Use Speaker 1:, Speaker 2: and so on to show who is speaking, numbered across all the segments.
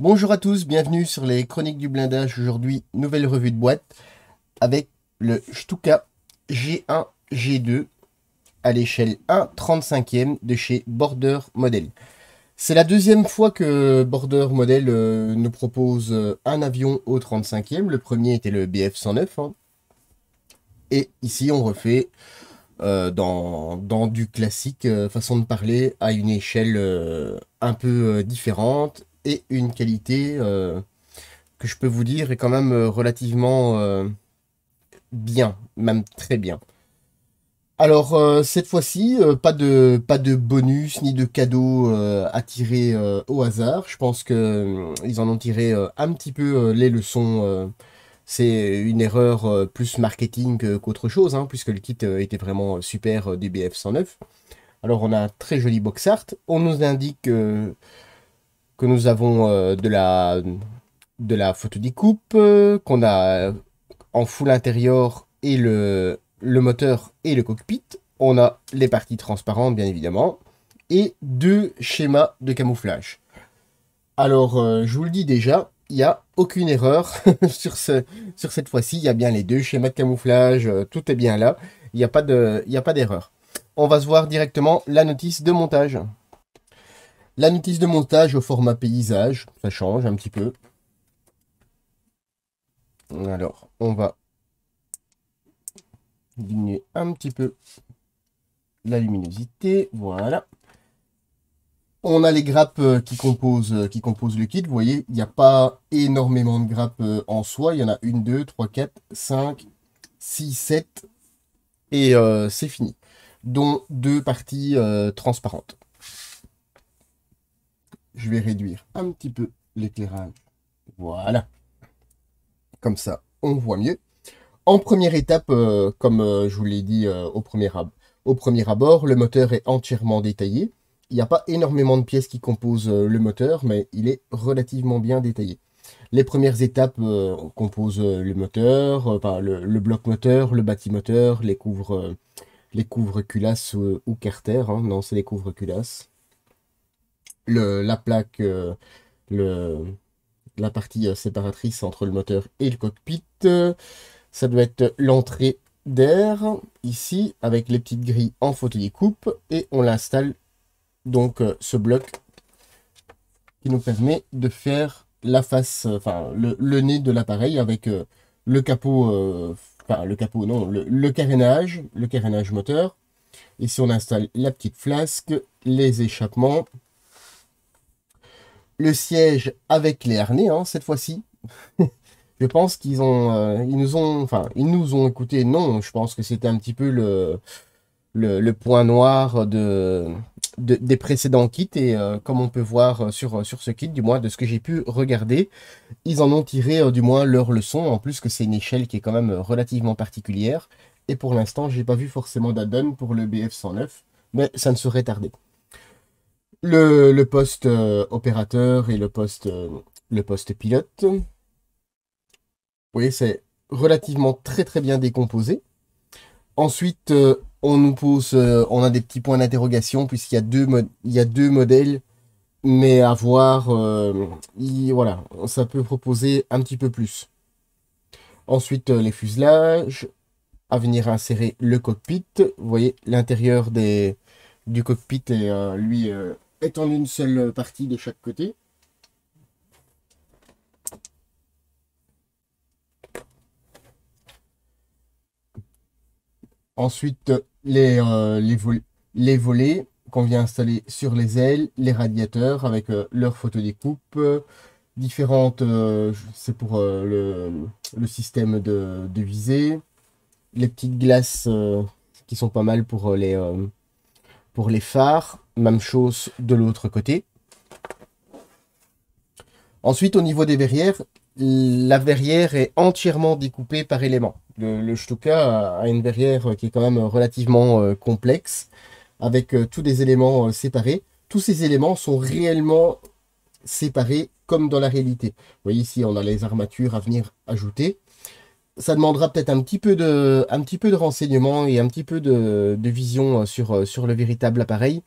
Speaker 1: Bonjour à tous, bienvenue sur les Chroniques du blindage. Aujourd'hui, nouvelle revue de boîte avec le Stuka G1 G2 à l'échelle 1/35e de chez Border Model. C'est la deuxième fois que Border Model nous propose un avion au 35e. Le premier était le BF-109, hein. Et ici, on refait dans du classique façon de parler à une échelle un peu différente et une qualité que je peux vous dire est quand même relativement bien, même très bien. Alors cette fois-ci, pas de bonus ni de cadeaux à tirer au hasard. Je pense que ils en ont tiré un petit peu les leçons. C'est une erreur plus marketing qu'autre chose, hein, puisque le kit était vraiment super du BF-109. Alors on a un très joli box art. On nous indique que nous avons de la photo découpe, qu'on a en full intérieur et le moteur et le cockpit. On a les parties transparentes, bien évidemment, et deux schémas de camouflage. Alors, je vous le dis déjà, il n'y a aucune erreur sur cette fois-ci. Il y a bien les deux schémas de camouflage, tout est bien là. Il y a pas d'erreur. On va se voir directement la notice de montage. La notice de montage au format paysage, ça change un petit peu. Alors, on va diminuer un petit peu la luminosité. Voilà. On a les grappes qui composent le kit. Vous voyez, il n'y a pas énormément de grappes en soi. Il y en a une, deux, trois, quatre, cinq, six, sept. Et c'est fini. Dont deux parties transparentes. Je vais réduire un petit peu l'éclairage. Voilà. Comme ça, on voit mieux. En première étape, comme je vous l'ai dit au premier abord, le moteur est entièrement détaillé. Il n'y a pas énormément de pièces qui composent le moteur, mais il est relativement bien détaillé. Les premières étapes composent le moteur, enfin, le bloc moteur, le bâtimoteur, les couvre-culasses ou carter, hein. Non, c'est les couvre-culasses. La plaque, le, la partie séparatrice entre le moteur et le cockpit. Ça doit être l'entrée d'air, ici, avec les petites grilles en photodécoupe. Et on l'installe, donc, ce bloc qui nous permet de faire la face, enfin, le nez de l'appareil avec le capot, enfin, le capot, non, le carénage moteur. Ici, on installe la petite flasque, les échappements, le siège avec les harnais, hein, cette fois-ci. Je pense ils nous ont écouté. Non, je pense que c'était un petit peu le point noir des précédents kits. Et comme on peut voir sur ce kit, du moins de ce que j'ai pu regarder, ils en ont tiré du moins leur leçon. En plus que c'est une échelle qui est quand même relativement particulière. Et pour l'instant, j'ai pas vu forcément d'add-on pour le BF-109, mais ça ne saurait tarder. Le poste opérateur et le poste pilote. Vous voyez, c'est relativement très très bien décomposé. Ensuite, on a des petits points d'interrogation puisqu'il y a il y a deux modèles, mais à voir, voilà, ça peut proposer un petit peu plus. Ensuite, les fuselages, à venir insérer le cockpit. Vous voyez, l'intérieur du cockpit est en une seule partie de chaque côté. Ensuite, les volets qu'on vient installer sur les ailes, les radiateurs avec leur photodécoupe, différentes, c'est pour le système de visée, les petites glaces qui sont pas mal pour les phares, même chose de l'autre côté. Ensuite, au niveau des verrières, la verrière est entièrement découpée par éléments. Le Stuka a une verrière qui est quand même relativement complexe, avec tous des éléments séparés. Tous ces éléments sont réellement séparés comme dans la réalité. Vous voyez ici, on a les armatures à venir ajouter. Ça demandera peut-être un petit peu de renseignement et un petit peu de vision sur le véritable appareil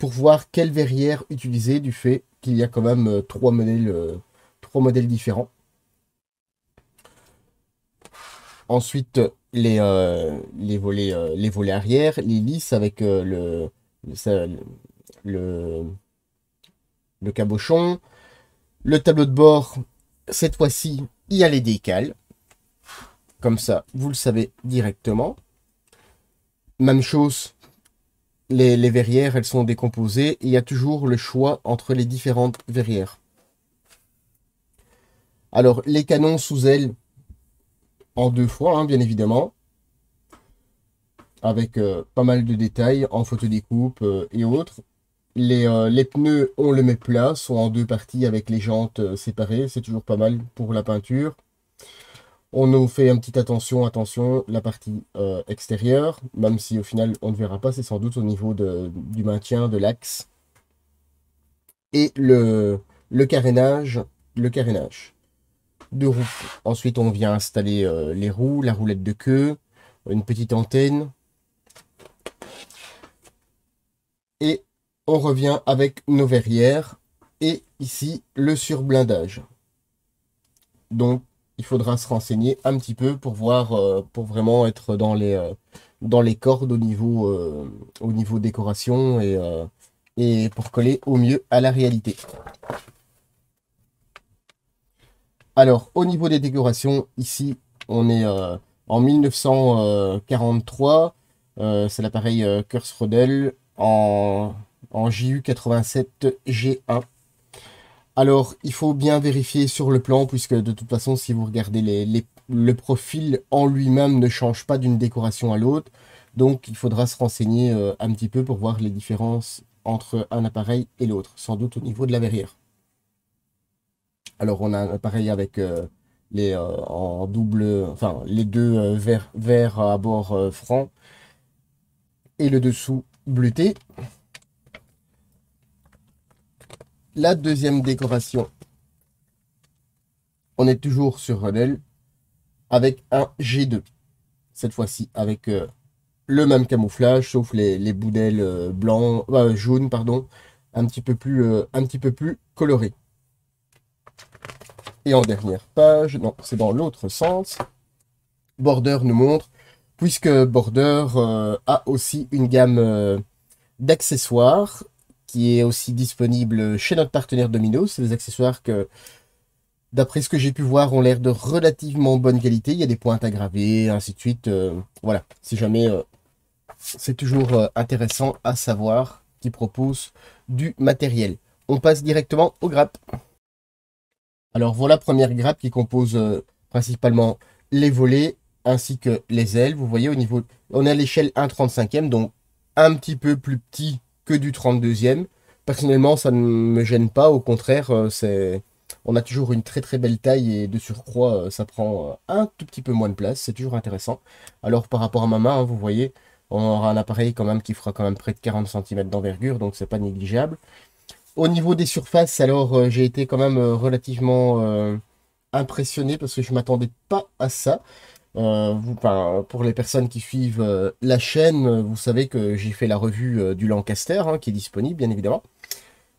Speaker 1: pour voir quelle verrière utiliser du fait qu'il y a quand même trois modèles différents. Ensuite, les volets arrière, les lisses avec ça- le, le cabochon. Le tableau de bord, cette fois-ci, il y a les décals. Comme ça, vous le savez directement. Même chose, les verrières, elles sont décomposées. Et il y a toujours le choix entre les différentes verrières. Alors, les canons sous aile, en deux fois, hein, bien évidemment. Avec pas mal de détails en photodécoupe et autres. Les pneus, on le met plat, sont en deux parties avec les jantes séparées. C'est toujours pas mal pour la peinture. On nous fait une petite attention, la partie extérieure, même si au final on ne verra pas, c'est sans doute au niveau du maintien de l'axe. Et le carénage de roues. Ensuite, on vient installer les roues, la roulette de queue, une petite antenne. Et on revient avec nos verrières. Et ici, le surblindage. Donc, il faudra se renseigner un petit peu pour voir, pour vraiment être dans les cordes au niveau décoration et pour coller au mieux à la réalité. Alors, au niveau des décorations, ici, on est en 1943. C'est l'appareil Kurzrodel en JU87 G1. Alors, il faut bien vérifier sur le plan, puisque de toute façon, si vous regardez le profil en lui-même ne change pas d'une décoration à l'autre. Donc, il faudra se renseigner un petit peu pour voir les différences entre un appareil et l'autre, sans doute au niveau de la verrière. Alors, on a un appareil avec en double, enfin, les deux verres à bord franc et le dessous bleuté. La deuxième décoration, on est toujours sur Rodel avec un G2. Cette fois-ci avec le même camouflage, sauf les boudelles jaunes, pardon, un petit peu plus colorées. Et en dernière page, non, c'est dans l'autre sens, Border nous montre, puisque Border a aussi une gamme d'accessoires qui est aussi disponible chez notre partenaire Domino. C'est des accessoires que, d'après ce que j'ai pu voir, ont l'air de relativement bonne qualité. Il y a des pointes à graver, ainsi de suite. Voilà, si jamais c'est toujours intéressant à savoir qu'ils proposent du matériel. On passe directement aux grappes. Alors voilà, première grappe qui compose principalement les volets ainsi que les ailes. Vous voyez au niveau, on est à l'échelle 1/35e, donc un petit peu plus petit que du 32e. Personnellement, ça ne me gêne pas, au contraire, on a toujours une très très belle taille et de surcroît, ça prend un tout petit peu moins de place, c'est toujours intéressant. Alors par rapport à ma main, hein, vous voyez, on aura un appareil quand même qui fera quand même près de 40 cm d'envergure, donc c'est pas négligeable. Au niveau des surfaces, alors j'ai été quand même relativement impressionné parce que je m'attendais pas à ça. Pour les personnes qui suivent la chaîne, vous savez que j'ai fait la revue du Lancaster, hein, qui est disponible bien évidemment.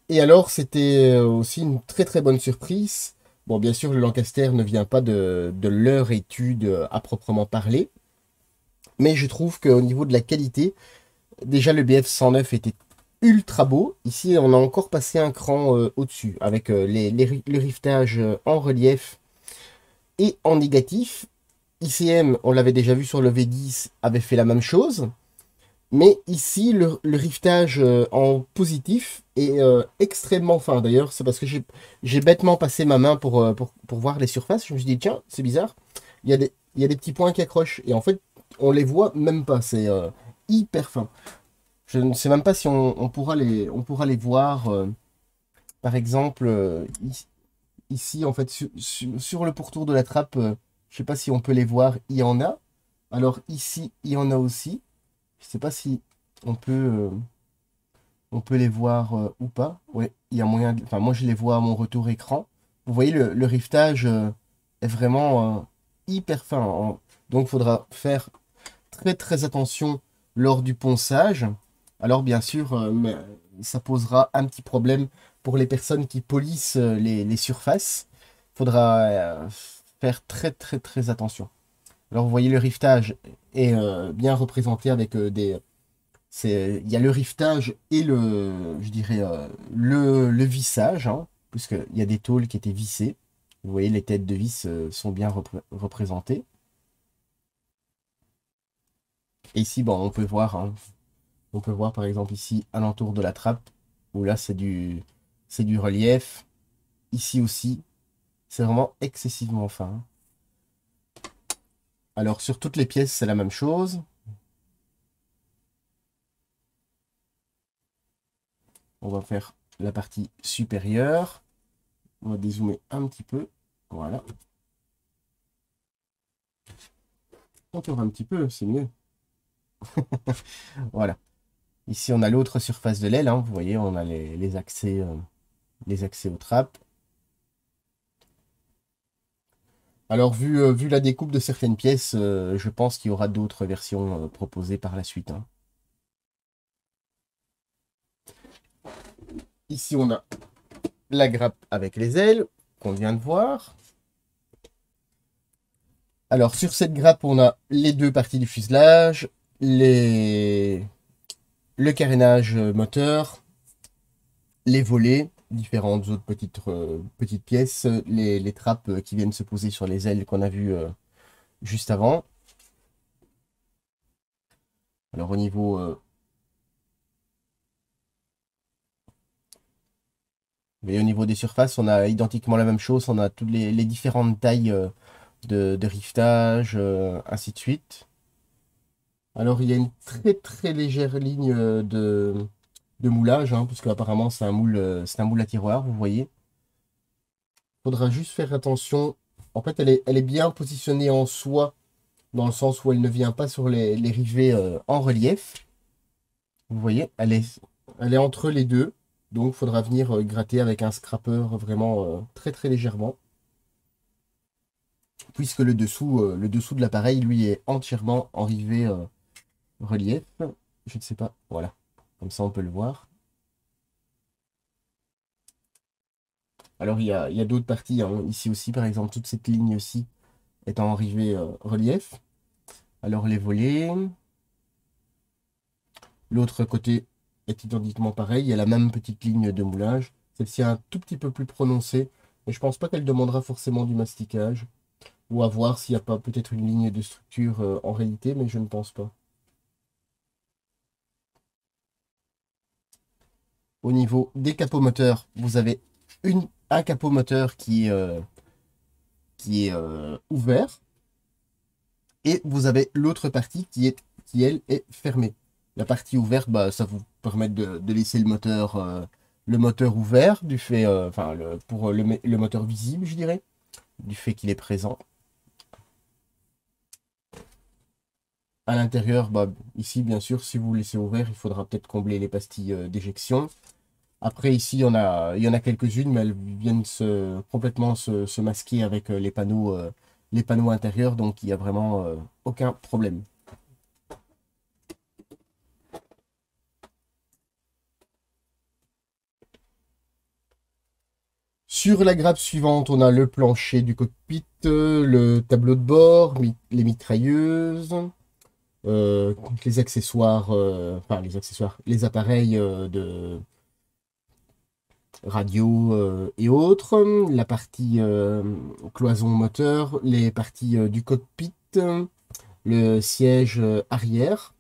Speaker 1: Et alors c'était aussi une très très bonne surprise. Bon, bien sûr, le Lancaster ne vient pas de leur étude à proprement parler, mais je trouve qu'au niveau de la qualité, déjà le BF109 était ultra beau. Ici, on a encore passé un cran au-dessus avec le rivetage en relief et en négatif. ICM, on l'avait déjà vu sur le V10, avait fait la même chose. Mais ici, le rivetage en positif est extrêmement fin. D'ailleurs, c'est parce que j'ai bêtement passé ma main pour voir les surfaces. Je me suis dit, tiens, c'est bizarre. Il y a des petits points qui accrochent. Et en fait, on les voit même pas. C'est hyper fin. Je ne sais même pas si on pourra les voir. Par exemple, ici, en fait, sur le pourtour de la trappe, je sais pas si on peut les voir. Il y en a. Alors ici, il y en a aussi. Je sais pas si on peut, euh, on peut les voir ou pas. Ouais, il y a moyen. Enfin, moi, je les vois à mon retour écran. Vous voyez, le rivetage est vraiment hyper fin, hein. Donc, il faudra faire très très attention lors du ponçage. Alors, bien sûr, ça posera un petit problème pour les personnes qui polissent les surfaces. Il faudra faire très très très attention. Alors vous voyez le rivetage est bien représenté avec il y a le rivetage et je dirais, le vissage, hein, puisqu'il y a des tôles qui étaient vissées. Vous voyez, les têtes de vis sont bien représentées. Et ici, bon, on peut voir par exemple ici, alentour de la trappe, où là, c'est du relief. Ici aussi, c'est vraiment excessivement fin. Alors, sur toutes les pièces, c'est la même chose. On va faire la partie supérieure. On va dézoomer un petit peu. Voilà. Encore un petit peu, c'est mieux. Voilà. Ici, on a l'autre surface de l'aile, hein. Vous voyez, on a les accès aux trappes. Alors, vu la découpe de certaines pièces, je pense qu'il y aura d'autres versions proposées par la suite, hein. Ici, on a la grappe avec les ailes qu'on vient de voir. Alors, sur cette grappe, on a les deux parties du fuselage, le carénage moteur, les volets, différentes autres petites pièces, les trappes qui viennent se poser sur les ailes qu'on a vues juste avant. Alors au niveau mais au niveau des surfaces, on a identiquement la même chose. On a toutes les différentes tailles de rivetage, ainsi de suite. Alors il y a une très très légère ligne de moulage, hein, puisque apparemment c'est un moule à tiroir, vous voyez. Faudra juste faire attention. En fait, elle est bien positionnée en soi, dans le sens où elle ne vient pas sur les rivets en relief. Vous voyez, elle est entre les deux. Donc, il faudra venir gratter avec un scraper vraiment très très légèrement. Puisque le dessous de l'appareil, lui, est entièrement en rivet relief. Je ne sais pas, voilà. Comme ça, on peut le voir. Alors, il y a d'autres parties, hein. Ici aussi, par exemple, toute cette ligne-ci est en rivet relief. Alors, les volets. L'autre côté est identiquement pareil. Il y a la même petite ligne de moulage. Celle-ci est un tout petit peu plus prononcée. Mais je pense pas qu'elle demandera forcément du masticage. Ou à voir s'il n'y a pas peut-être une ligne de structure en réalité, mais je ne pense pas. Au niveau des capots moteurs, vous avez un capot moteur qui est ouvert. Et vous avez l'autre partie qui, elle, est fermée. La partie ouverte, bah, ça vous permet de laisser le moteur ouvert, du fait, enfin, pour le moteur visible, je dirais, du fait qu'il est présent. À l'intérieur, bah, ici, bien sûr, si vous le laissez ouvert, il faudra peut-être combler les pastilles d'éjection. Après, ici, il y en a quelques-unes, mais elles viennent complètement se masquer avec les panneaux intérieurs, donc il n'y a vraiment aucun problème. Sur la grappe suivante, on a le plancher du cockpit, le tableau de bord, les mitrailleuses, les accessoires, les appareils de radio et autres, la partie cloison moteur, les parties du cockpit, le siège arrière,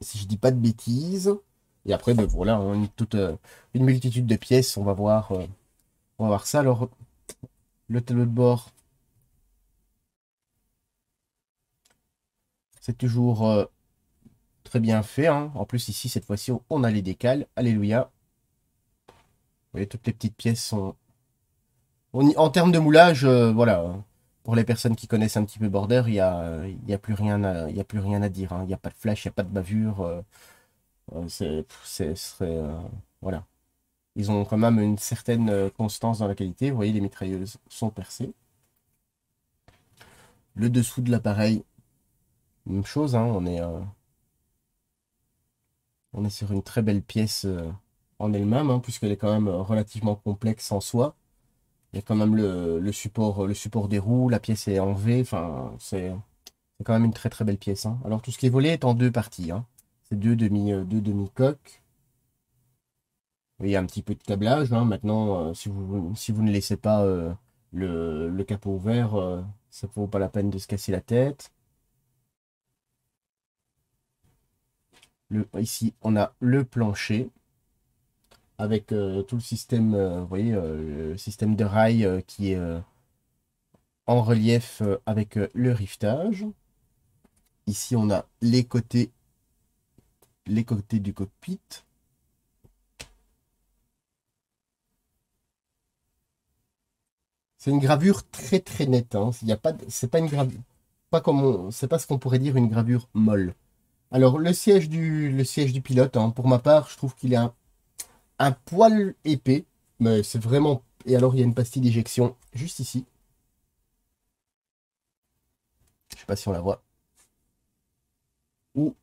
Speaker 1: si je dis pas de bêtises. Et après, ben voilà, une multitude de pièces, on va voir ça. Alors, le tableau de bord, c'est toujours très bien fait, hein. En plus, ici, cette fois-ci, on a les décals. Alléluia. Vous voyez, toutes les petites pièces sont... En termes de moulage, voilà. Pour les personnes qui connaissent un petit peu Border, il y a plus rien il y a plus rien à dire, hein. Il n'y a pas de flash, il n'y a pas de bavure. Voilà. Ils ont quand même une certaine constance dans la qualité. Vous voyez, les mitrailleuses sont percées. Le dessous de l'appareil, même chose, hein. On est sur une très belle pièce en elle-même, hein, puisqu'elle est quand même relativement complexe en soi. Il y a quand même le support des roues, la pièce est en V, enfin, c'est quand même une très très belle pièce, hein. Alors tout ce qui est volé est en deux parties, hein. C'est deux demi-coques. Il y a un petit peu de câblage, hein. Maintenant, si vous ne laissez pas le capot ouvert, ça ne vaut pas la peine de se casser la tête. Ici, on a le plancher avec tout le système, vous voyez, le système de rails qui est en relief avec le rivetage. Ici, on a les côtés du cockpit. C'est une gravure très très nette, hein. Il y a pas, c'est pas une gravure, pas comme c'est pas ce qu'on pourrait dire une gravure molle. Alors le siège du pilote, hein, pour ma part, je trouve qu'il est un poil épais, mais c'est vraiment. Et alors il y a une pastille d'éjection juste ici. Je sais pas si on la voit. Ou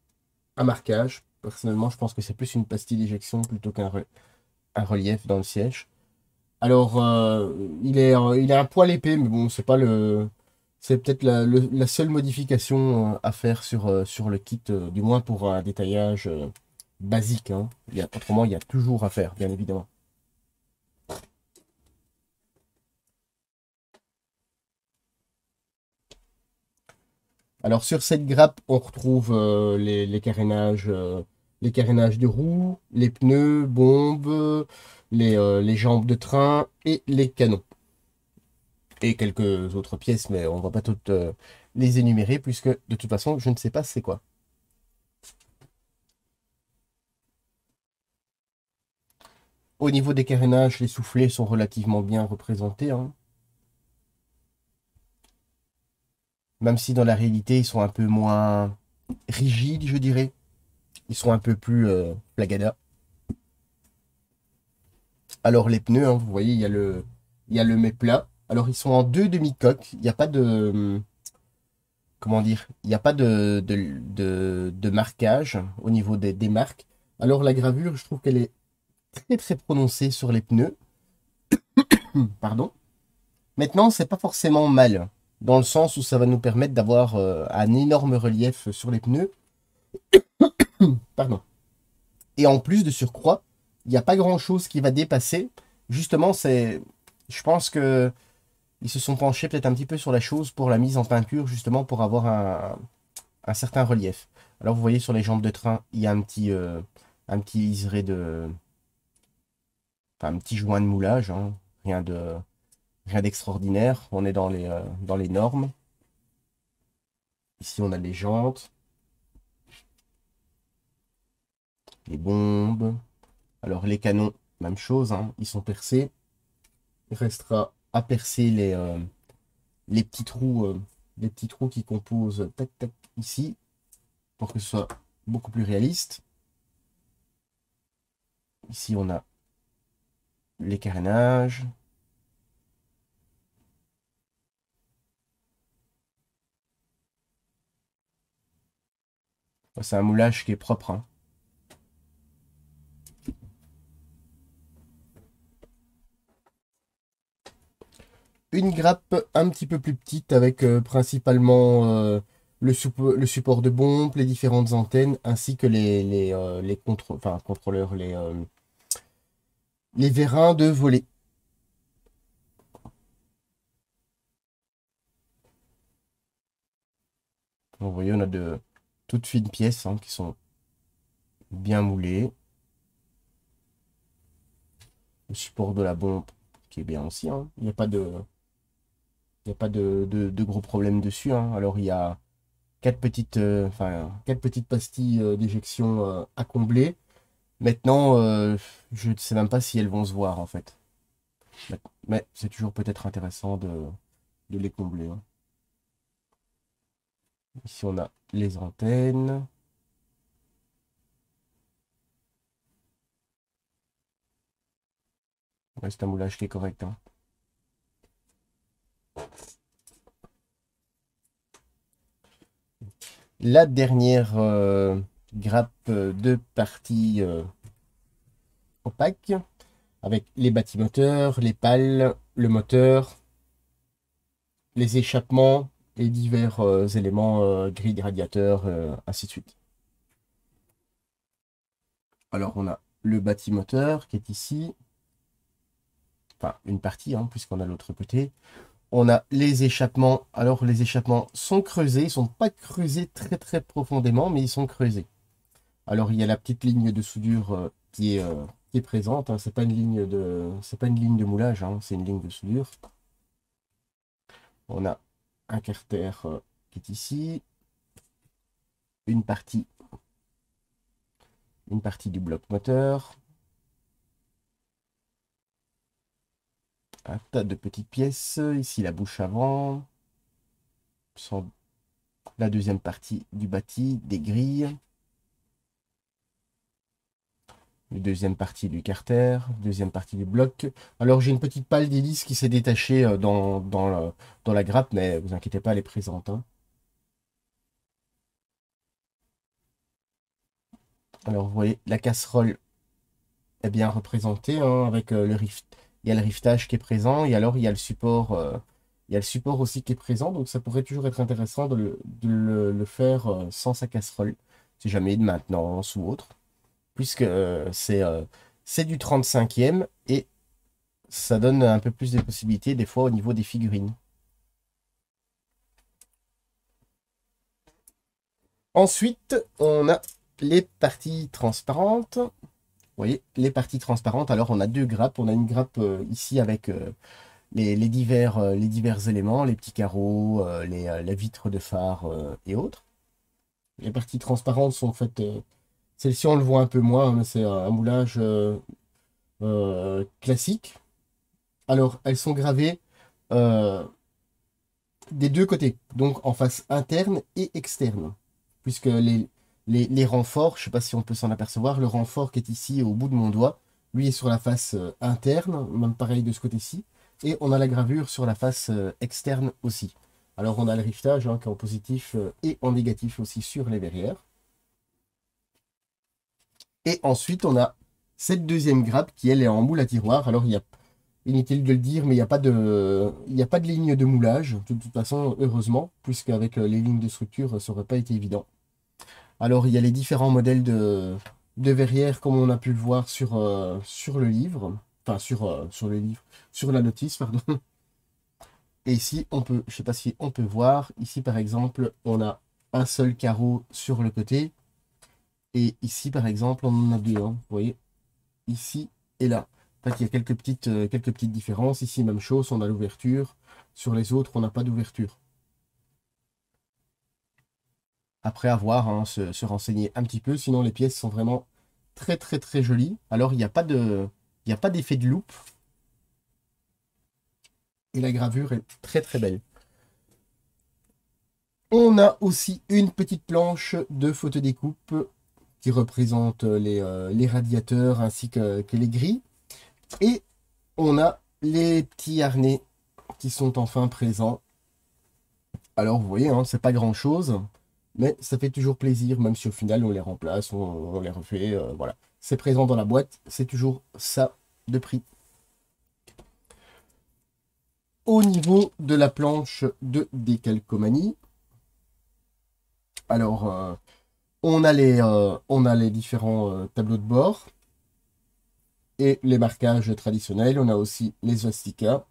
Speaker 1: un marquage. Personnellement, je pense que c'est plus une pastille d'éjection plutôt un relief dans le siège. Alors, il est un poil épais, mais bon, c'est pas le. C'est peut-être la seule modification à faire sur le kit, du moins pour un détaillage basique, hein. Autrement, il y a toujours à faire, bien évidemment. Alors, sur cette grappe, on retrouve les carénages de roues, les pneus, bombes, les jambes de train et les canons. Et quelques autres pièces, mais on va pas toutes les énumérer puisque de toute façon, je ne sais pas c'est quoi. Au niveau des carénages, les soufflets sont relativement bien représentés, hein. Même si dans la réalité, ils sont un peu moins rigides, je dirais. Ils sont un peu plus plagada. Alors les pneus, hein, vous voyez, il y a le méplat. Alors ils sont en deux demi-coques. Il n'y a pas de, comment dire, il n'y a pas de marquage au niveau des marques. Alors la gravure, je trouve qu'elle est très très prononcée sur les pneus. Pardon. Maintenant, c'est pas forcément mal, dans le sens où ça va nous permettre d'avoir un énorme relief sur les pneus. Pardon. Et en plus de surcroît, il n'y a pas grand-chose qui va dépasser. Justement, je pense que ils se sont penchés peut-être un petit peu sur la chose pour la mise en peinture, justement pour avoir un certain relief. Alors vous voyez sur les jambes de train, il y a un petit liseré enfin, un petit joint de moulage, hein. Rien d'extraordinaire. On est dans les normes. Ici, on a les jantes, les bombes. Alors les canons, même chose, hein, ils sont percés. Il restera à percer les les petits trous qui composent tac tac ici pour que ce soit beaucoup plus réaliste. Ici, on a les carénages. C'est un moulage qui est propre, hein. Une grappe un petit peu plus petite avec principalement le support de bombe, les différentes antennes, ainsi que enfin, contrôleurs, les vérins de volet. Vous voyez, on a de toutes fines pièces, hein, qui sont bien moulées. Le support de la bombe qui est bien aussi, hein. Il n'y a pas de gros problèmes dessus, hein. Alors il y a quatre petites pastilles d'éjection à combler. Maintenant, je ne sais même pas si elles vont se voir en fait. Mais c'est toujours peut-être intéressant de les combler, hein. Ici, on a les antennes. Ouais, c'est un moulage qui est correct, hein. La dernière, grappe de partie opaque avec les bâtimoteurs, les pales, le moteur, les échappements et divers éléments gris des radiateurs, ainsi de suite. Alors on a le bâtimoteur qui est ici, enfin une partie puisqu'on a l'autre côté. On a les échappements. Alors les échappements sont creusés, ils ne sont pas creusés très très profondément, mais ils sont creusés. Alors il y a la petite ligne de soudure qui est présente. C'est pas une ligne de moulage, c'est une ligne de soudure. On a un carter qui est ici, une partie du bloc moteur, un tas de petites pièces. Ici la bouche avant, la deuxième partie du bâti, des grilles. Deuxième partie du carter, deuxième partie du bloc. Alors j'ai une petite pale d'hélice qui s'est détachée dans la grappe, mais vous inquiétez pas, elle est présente. Alors vous voyez, la casserole est bien représentée avec le rift. Il y a le riftage qui est présent, et alors il y a le support, aussi qui est présent, donc ça pourrait toujours être intéressant de le faire sans sa casserole, si jamais de maintenance ou autre, puisque c'est du 35e et ça donne un peu plus de possibilités des fois au niveau des figurines. Ensuite, on a les parties transparentes. Vous voyez, les parties transparentes. Alors, on a deux grappes. On a une grappe ici avec les divers éléments, les petits carreaux, les vitres de phare et autres. Les parties transparentes sont faites. Celle-ci, on le voit un peu moins, mais c'est un moulage classique. Alors, elles sont gravées des deux côtés, donc en face interne et externe, puisque les renforts, je ne sais pas si on peut s'en apercevoir, le renfort qui est ici au bout de mon doigt, lui est sur la face interne, même pareil de ce côté-ci, et on a la gravure sur la face externe aussi. Alors on a le riftage qui est en positif et en négatif aussi sur les verrières. Et ensuite on a cette deuxième grappe qui elle est en moule à tiroir. Alors inutile de le dire, mais il n'y a pas de ligne de moulage, de toute façon, heureusement, puisque avec les lignes de structure, ça n'aurait pas été évident. Alors, il y a les différents modèles de verrières, comme on a pu le voir sur le livre, enfin, sur le livre, sur la notice, pardon. Et ici, je sais pas si on peut voir, ici, par exemple, on a un seul carreau sur le côté, et ici, par exemple, on en a deux, vous voyez, ici et là. En fait, il y a quelques petites différences. Ici, même chose, on a l'ouverture. Sur les autres, on n'a pas d'ouverture. Après avoir, se renseigner un petit peu. Sinon, les pièces sont vraiment très, très, très jolies. Alors, il n'y a pas d'effet de loupe. Et la gravure est très, très belle. On a aussi une petite planche de photodécoupe qui représente les radiateurs ainsi que les grilles. Et on a les petits harnais qui sont enfin présents. Alors vous voyez, c'est pas grand chose, mais ça fait toujours plaisir, même si au final on les remplace, on les refait, voilà. C'est présent dans la boîte, c'est toujours ça de prix. Au niveau de la planche de décalcomanie, alors on a les différents tableaux de bord et les marquages traditionnels. On a aussi les swastikas.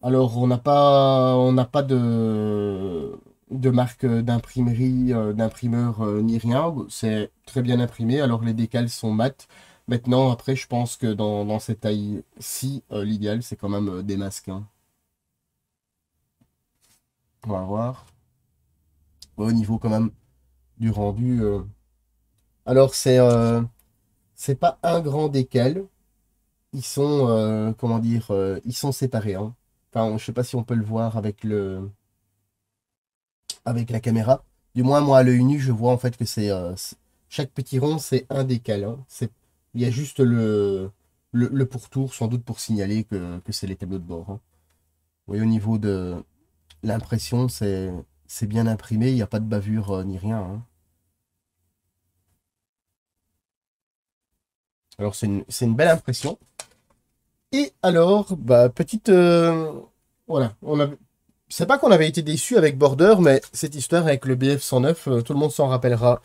Speaker 1: Alors, on n'a pas de marque d'imprimerie, d'imprimeur ni rien. C'est très bien imprimé. Alors, les décals sont mat. Maintenant, après, je pense que dans cette taille-ci, l'idéal, c'est quand même des masques. On va voir. Ouais, au niveau quand même du rendu. Alors, c'est pas un grand décal. Ils sont, comment dire, ils sont séparés. Enfin, je sais pas si on peut le voir avec la caméra. Du moins, moi, à l'œil nu, je vois en fait que chaque petit rond, c'est un décal. Il y a juste le pourtour, sans doute pour signaler que c'est les tableaux de bord. Vous voyez, au niveau de l'impression, c'est bien imprimé, il n'y a pas de bavure ni rien. Alors, c'est une belle impression. Et alors, bah, petite... voilà, c'est pas qu'on avait été déçus avec Border, mais cette histoire avec le BF109, tout le monde s'en rappellera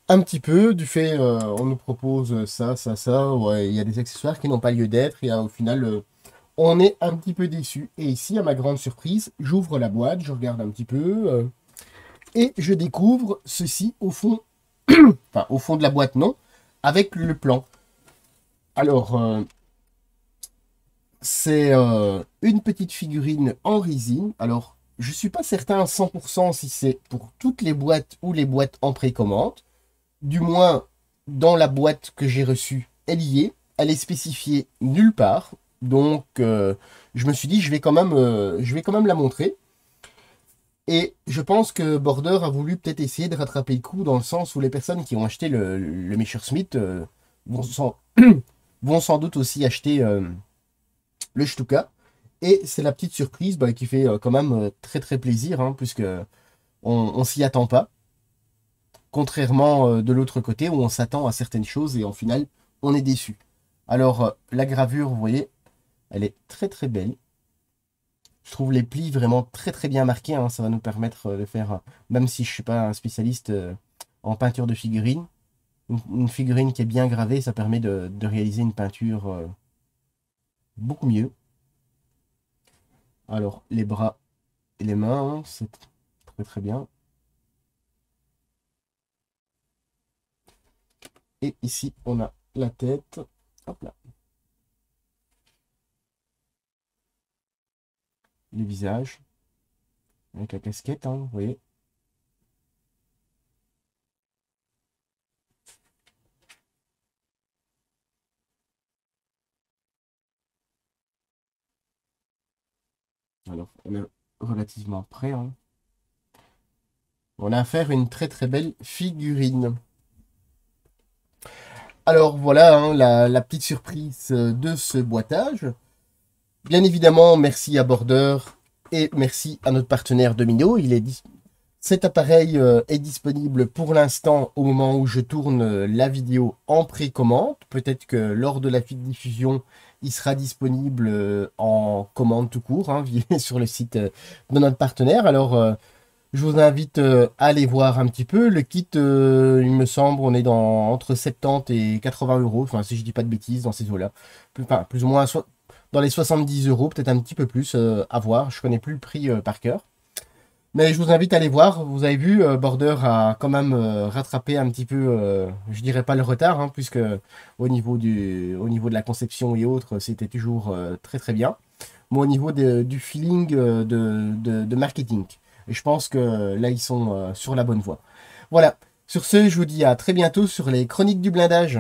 Speaker 1: un petit peu du fait, on nous propose ça, ça, ça, ouais, il y a des accessoires qui n'ont pas lieu d'être, et au final, on est un petit peu déçu. Et ici, à ma grande surprise, j'ouvre la boîte, je regarde un petit peu, et je découvre ceci au fond, enfin au fond de la boîte, non, avec le plan. Alors, c'est une petite figurine en résine. Alors, je suis pas certain à 100% si c'est pour toutes les boîtes ou les boîtes en précommande. Du moins, dans la boîte que j'ai reçue, elle y est. Elle est spécifiée nulle part. Donc, je me suis dit, je vais quand même la montrer. Et je pense que Border a voulu peut-être essayer de rattraper le coup dans le sens où les personnes qui ont acheté le Messerschmitt vont, sans, vont sans doute aussi acheter le Stuka. Et c'est la petite surprise bah, qui fait quand même très très plaisir, hein, puisque on s'y attend pas. Contrairement de l'autre côté où on s'attend à certaines choses et en final on est déçu. Alors la gravure, vous voyez, elle est très très belle. Je trouve les plis vraiment très très bien marqués, hein. Ça va nous permettre de faire, même si je suis pas un spécialiste en peinture de figurines, une figurine qui est bien gravée, ça permet de réaliser une peinture beaucoup mieux. Alors les bras et les mains, hein, c'est très très bien. Et ici on a la tête. Hop là. Le visage, avec la casquette, hein, vous voyez. Alors, on est relativement prêt, hein. On a affaire à une très très belle figurine. Alors voilà hein, la petite surprise de ce boitage. Bien évidemment, merci à Border et merci à notre partenaire Domino. Cet appareil est disponible pour l'instant au moment où je tourne la vidéo en précommande. Peut-être que lors de la diffusion, il sera disponible en commande tout court hein, sur le site de notre partenaire. Alors, je vous invite à aller voir un petit peu. Le kit, il me semble, on est dans entre 70 et 80 euros. Enfin, si je dis pas de bêtises, dans ces eaux-là. Plus ou moins dans les 70 euros, peut-être un petit peu plus à voir. Je connais plus le prix par cœur. Mais je vous invite à aller voir. Vous avez vu, Border a quand même rattrapé un petit peu, je dirais pas le retard, hein, puisque au niveau de la conception et autres, c'était toujours très très bien. Mais au niveau du feeling de marketing. Et je pense que là, ils sont sur la bonne voie. Voilà. Sur ce, je vous dis à très bientôt sur les chroniques du blindage.